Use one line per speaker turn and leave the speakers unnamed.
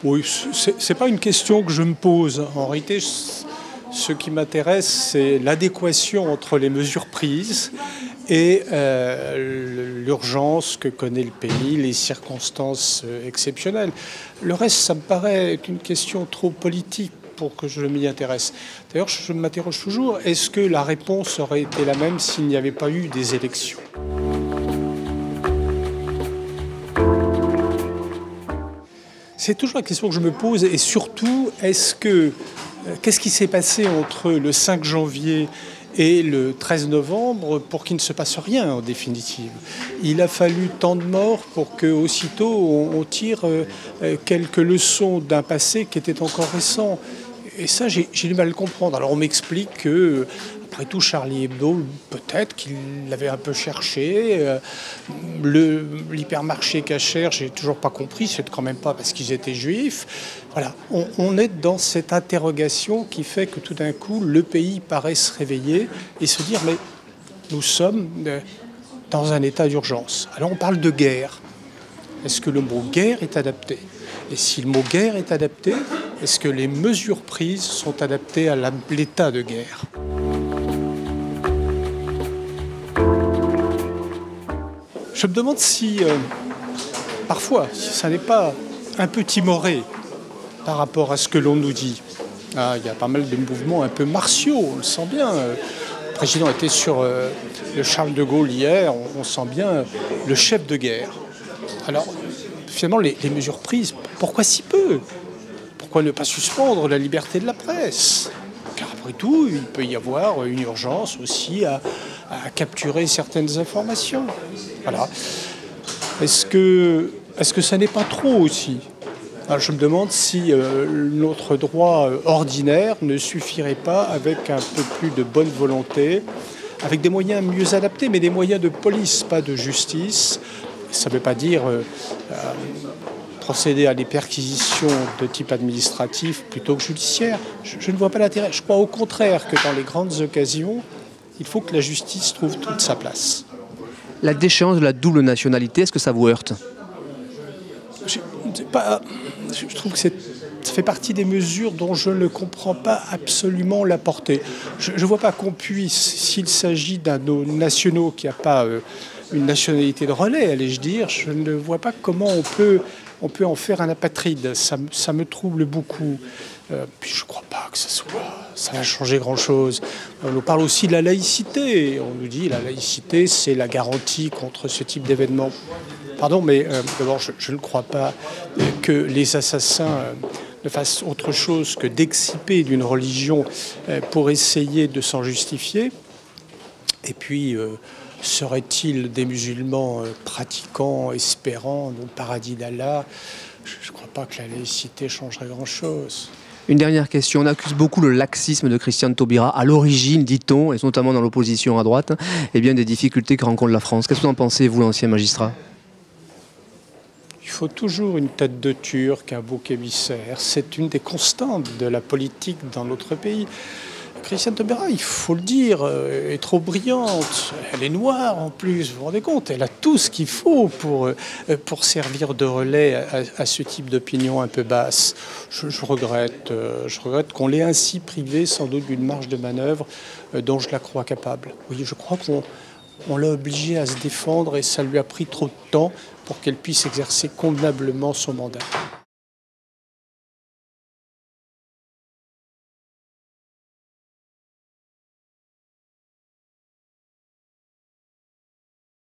Oui, c'est pas une question que je me pose. En réalité, ce qui m'intéresse, c'est l'adéquation entre les mesures prises et l'urgence que connaît le pays, les circonstances exceptionnelles. Le reste, ça me paraît être une question trop politique pour que je m'y intéresse. D'ailleurs, je m'interroge toujours, est-ce que la réponse aurait été la même s'il n'y avait pas eu des élections ? C'est toujours la question que je me pose, et surtout, qu'est-ce qui s'est passé entre le 5 janvier et le 13 novembre pour qu'il ne se passe rien en définitive? Il a fallu tant de morts pour qu'aussitôt on tire quelques leçons d'un passé qui était encore récent. Et ça, j'ai du mal à le comprendre. Alors on m'explique que, après tout, Charlie Hebdo, peut-être qu'il l'avait un peu cherché. L'hypermarché cachère, j'ai toujours pas compris, c'est quand même pas parce qu'ils étaient juifs. Voilà, on est dans cette interrogation qui fait que tout d'un coup, le pays paraît se réveiller et se dire, mais nous sommes dans un état d'urgence. Alors on parle de guerre. Est-ce que le mot guerre est adapté? Et si le mot guerre est adapté, est-ce que les mesures prises sont adaptées à l'état de guerre? Je me demande si, parfois, si ça n'est pas un peu timoré par rapport à ce que l'on nous dit. Ah, il y a pas mal de mouvements un peu martiaux, on le sent bien. Le président était sur le Charles de Gaulle hier, on sent bien le chef de guerre. Alors, finalement, les mesures prises, pourquoi si peu? Pourquoi ne pas suspendre la liberté de la presse? Car après tout, il peut y avoir une urgence aussi à capturer certaines informations. Voilà. Est-ce que ça n'est pas trop aussi? Alors je me demande si notre droit ordinaire ne suffirait pas avec un peu plus de bonne volonté, avec des moyens mieux adaptés, mais des moyens de police, pas de justice. Ça ne veut pas dire procéder à des perquisitions de type administratif plutôt que judiciaire. Je ne vois pas l'intérêt. Je crois au contraire que dans les grandes occasions, il faut que la justice trouve toute sa place.
La déchéance de la double nationalité, est-ce que ça vous heurte?
Je trouve que ça fait partie des mesures dont je ne comprends pas absolument la portée. Je ne vois pas qu'on puisse, s'il s'agit d'un de nos nationaux qui n'a pas une nationalité de relais, allais-je dire, je ne vois pas comment on peut en faire un apatride. Ça me trouble beaucoup. Puis je ne crois pas que ça va changer grand-chose. On nous parle aussi de la laïcité. On nous dit que la laïcité, c'est la garantie contre ce type d'événement. Pardon, mais d'abord, je ne crois pas que les assassins ne fassent autre chose que d'exciper d'une religion pour essayer de s'en justifier. Et puis, seraient-ils des musulmans pratiquants, espérants, au paradis d'Allah? Je ne crois pas que la laïcité changerait grand-chose.
Une dernière question. On accuse beaucoup le laxisme de Christiane Taubira à l'origine, dit-on, et notamment dans l'opposition à droite, et bien des difficultés que rencontre la France. Qu'est-ce que vous en pensez, vous, l'ancien magistrat?
Il faut toujours une tête de Turc, un bouc émissaire. C'est une des constantes de la politique dans notre pays. Christiane Taubira, il faut le dire, est trop brillante. Elle est noire en plus, vous vous rendez compte? Elle a tout ce qu'il faut pour servir de relais à ce type d'opinion un peu basse. Je regrette qu'on l'ait ainsi privée sans doute d'une marge de manœuvre dont je la crois capable. Oui, je crois qu'on l'a obligée à se défendre et ça lui a pris trop de temps pour qu'elle puisse exercer convenablement son mandat.